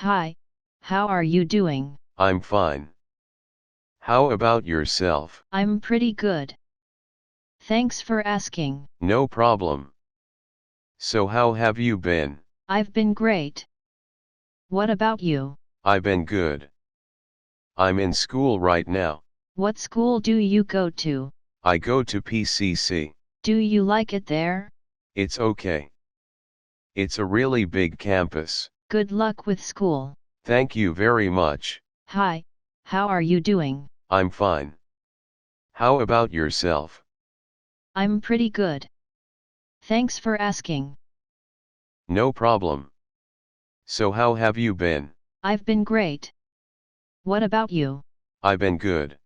Hi, how are you doing? I'm fine. How about yourself? I'm pretty good. Thanks for asking. No problem. So how have you been? I've been great. What about you? I've been good. I'm in school right now. What school do you go to? I go to PCC. Do you like it there? It's okay. It's a really big campus. Good luck with school. Thank you very much. Hi, how are you doing? I'm fine. How about yourself? I'm pretty good. Thanks for asking. No problem. So how have you been? I've been great. What about you? I've been good.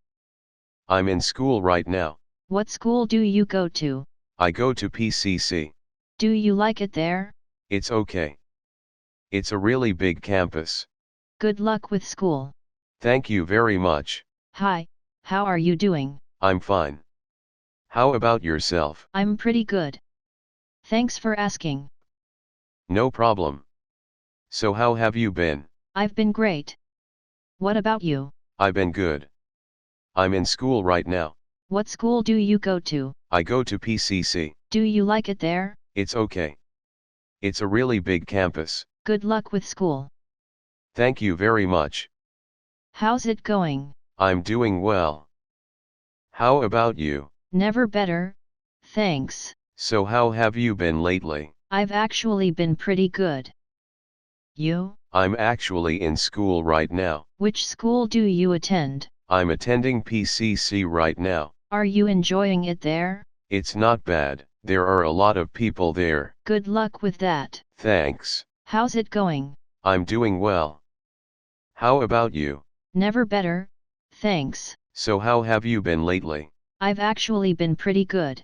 I'm in school right now. What school do you go to? I go to PCC. Do you like it there? It's okay. It's a really big campus. Good luck with school. Thank you very much. Hi, how are you doing? I'm fine. How about yourself? I'm pretty good. Thanks for asking. No problem. So how have you been? I've been great. What about you? I've been good. I'm in school right now. What school do you go to? I go to PCC. Do you like it there? It's okay. It's a really big campus. Good luck with school. Thank you very much. How's it going? I'm doing well. How about you? Never better, thanks. So how have you been lately? I've actually been pretty good. You? I'm actually in school right now. Which school do you attend? I'm attending PCC right now. Are you enjoying it there? It's not bad. There are a lot of people there. Good luck with that. Thanks. How's it going? I'm doing well. How about you? Never better, thanks. So how have you been lately? I've actually been pretty good.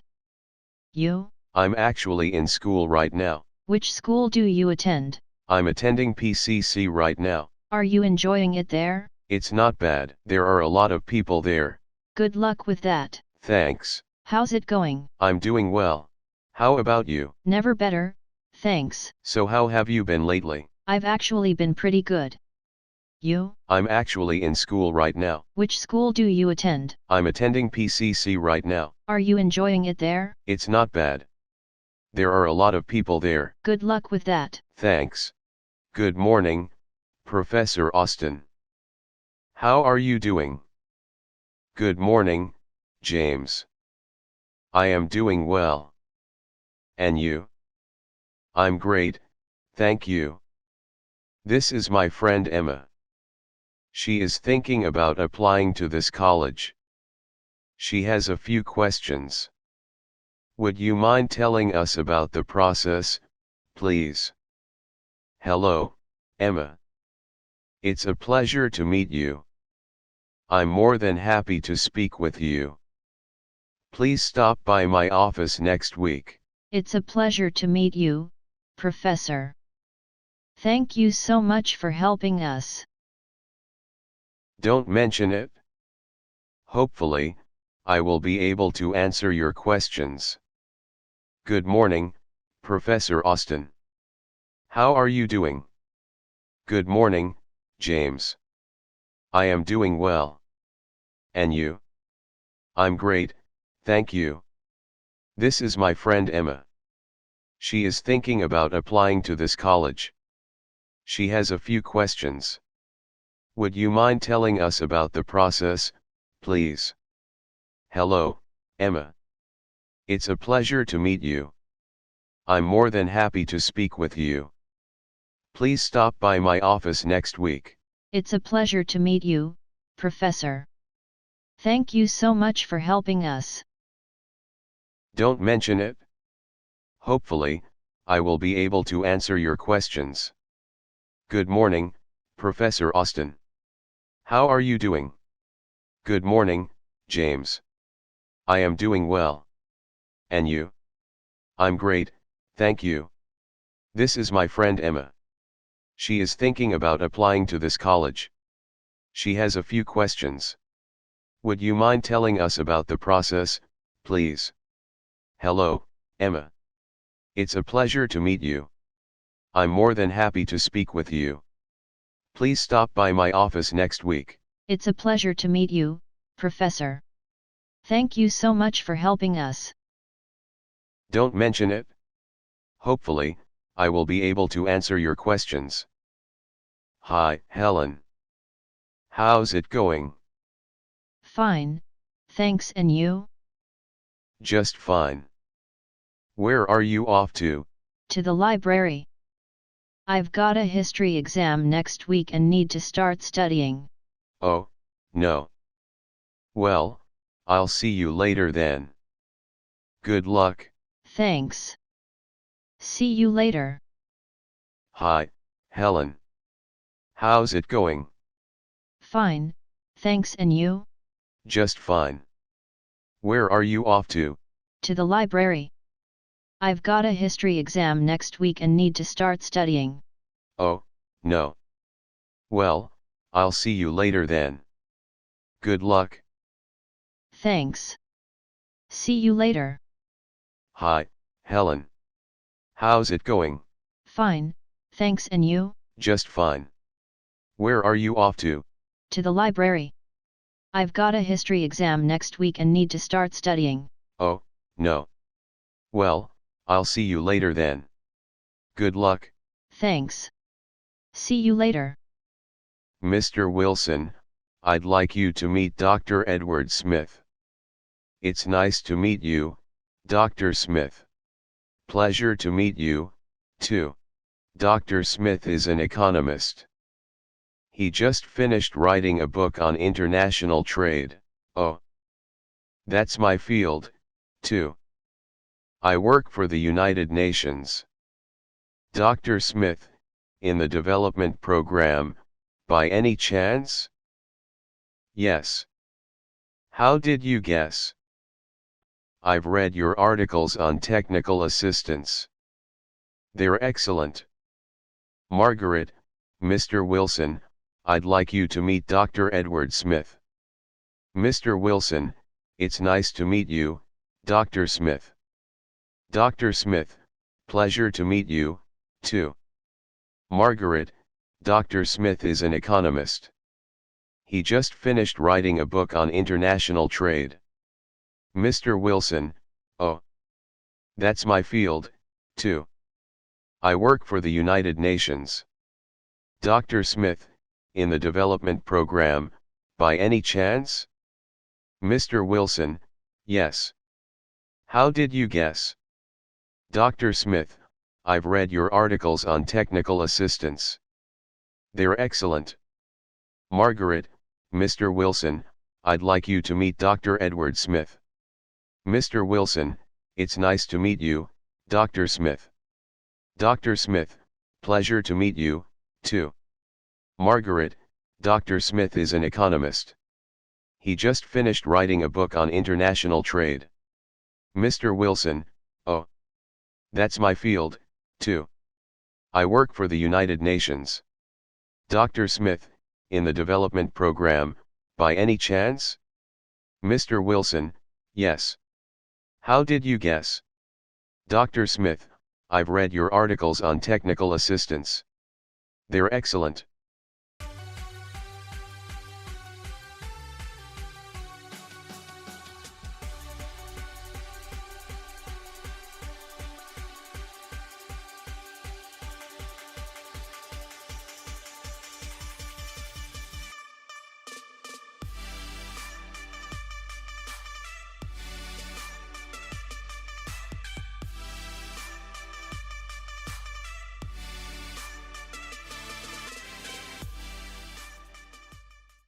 You? I'm actually in school right now. Which school do you attend? I'm attending PCC right now. Are you enjoying it there? It's not bad. There are a lot of people there. Good luck with that. Thanks. How's it going? I'm doing well. How about you? Never better, thanks. So how have you been lately? I've actually been pretty good. You? I'm actually in school right now. Which school do you attend? I'm attending PCC right now. Are you enjoying it there? It's not bad. There are a lot of people there. Good luck with that. Thanks. Good morning, Professor Austin. How are you doing? Good morning, James. I am doing well. And you? I'm great, thank you. This is my friend Emma. She is thinking about applying to this college. She has a few questions. Would you mind telling us about the process, please? Hello, Emma. It's a pleasure to meet you. I'm more than happy to speak with you. Please stop by my office next week. It's a pleasure to meet you, Professor. Thank you so much for helping us. Don't mention it. Hopefully, I will be able to answer your questions. Good morning, Professor Austin. How are you doing? Good morning, James. I am doing well. And you? I'm great, thank you. This is my friend Emma. She is thinking about applying to this college. She has a few questions. Would you mind telling us about the process, please? Hello, Emma. It's a pleasure to meet you. I'm more than happy to speak with you. Please stop by my office next week. It's a pleasure to meet you, Professor. Thank you so much for helping us. Don't mention it. Hopefully, I will be able to answer your questions. Good morning, Professor Austin. How are you doing? Good morning, James. I am doing well. And you? I'm great, thank you. This is my friend Emma. She is thinking about applying to this college. She has a few questions. Would you mind telling us about the process, please? Hello, Emma. It's a pleasure to meet you. I'm more than happy to speak with you. Please stop by my office next week. It's a pleasure to meet you, Professor. Thank you so much for helping us. Don't mention it. Hopefully, I will be able to answer your questions. Hi, Helen. How's it going? Fine, thanks, and you? Just fine. Where are you off to? To the library. I've got a history exam next week and need to start studying. Oh, no. Well, I'll see you later then. Good luck. Thanks. See you later. Hi, Helen. How's it going? Fine, thanks, and you? Just fine. Where are you off to? To the library. I've got a history exam next week and need to start studying. Oh, no. Well, I'll see you later then. Good luck. Thanks. See you later. Hi, Helen. How's it going? Fine, thanks, and you? Just fine. Where are you off to? To the library. I've got a history exam next week and need to start studying. Oh, no. Well, I'll see you later then. Good luck. Thanks. See you later. Mr. Wilson, I'd like you to meet Dr. Edward Smith. It's nice to meet you, Dr. Smith. Pleasure to meet you, too. Dr. Smith is an economist. He just finished writing a book on international trade. Oh, that's my field, too. I work for the United Nations. Dr. Smith, in the development program, by any chance? Yes. How did you guess? I've read your articles on technical assistance. They're excellent. Margaret, Mr. Wilson, I'd like you to meet Dr. Edward Smith. Mr. Wilson, it's nice to meet you, Dr. Smith. Dr. Smith, pleasure to meet you, too. Margaret, Dr. Smith is an economist. He just finished writing a book on international trade. Mr. Wilson, oh, that's my field, too. I work for the United Nations. Dr. Smith, in the development program, by any chance? Mr. Wilson, yes. How did you guess? Dr. Smith, I've read your articles on technical assistance. They're excellent. Margaret, Mr. Wilson, I'd like you to meet Dr. Edward Smith. Mr. Wilson, it's nice to meet you, Dr. Smith. Dr. Smith, pleasure to meet you, too. Margaret, Dr. Smith is an economist. He just finished writing a book on international trade. Mr. Wilson, oh, that's my field, too. I work for the United Nations. Dr. Smith, in the development program, by any chance? Mr. Wilson, yes. How did you guess? Dr. Smith, I've read your articles on technical assistance. They're excellent.